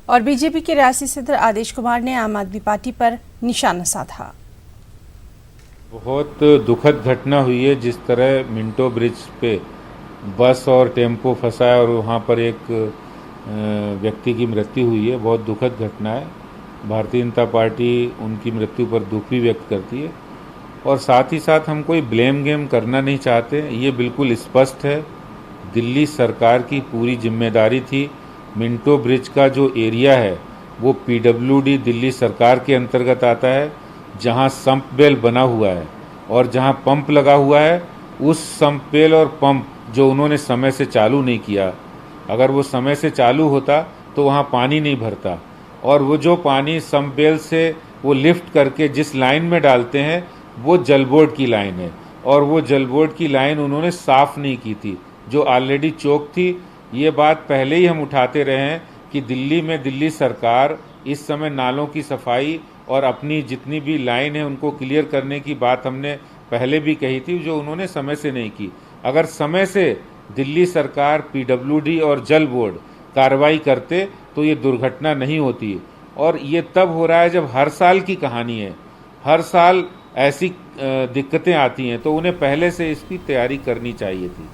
और बीजेपी के रियासी सदर आदेश कुमार ने आम आदमी पार्टी पर निशाना साधा। बहुत दुखद घटना हुई है। जिस तरह मिंटो ब्रिज पे बस और टेम्पो फंसा है और वहाँ पर एक व्यक्ति की मृत्यु हुई है, बहुत दुखद घटना है। भारतीय जनता पार्टी उनकी मृत्यु पर दुख भी व्यक्त करती है और साथ ही साथ हम कोई ब्लेम गेम करना नहीं चाहते। ये बिल्कुल स्पष्ट है, दिल्ली सरकार की पूरी जिम्मेदारी थी। मिंटो ब्रिज का जो एरिया है वो पीडब्ल्यूडी दिल्ली सरकार के अंतर्गत आता है। जहां सम्प वेल बना हुआ है और जहां पंप लगा हुआ है, उस सम्प वेल और पंप जो उन्होंने समय से चालू नहीं किया, अगर वो समय से चालू होता तो वहां पानी नहीं भरता। और वो जो पानी सम्प वेल से वो लिफ्ट करके जिस लाइन में डालते हैं वो जल बोर्ड की लाइन है और वो जल बोर्ड की लाइन उन्होंने साफ नहीं की थी, जो ऑलरेडी चोक थी। ये बात पहले ही हम उठाते रहे हैं कि दिल्ली में दिल्ली सरकार इस समय नालों की सफाई और अपनी जितनी भी लाइन है उनको क्लियर करने की बात हमने पहले भी कही थी, जो उन्होंने समय से नहीं की। अगर समय से दिल्ली सरकार, पीडब्ल्यूडी और जल बोर्ड कार्रवाई करते तो ये दुर्घटना नहीं होती। और ये तब हो रहा है जब हर साल की कहानी है, हर साल ऐसी दिक्कतें आती हैं, तो उन्हें पहले से इसकी तैयारी करनी चाहिए थी।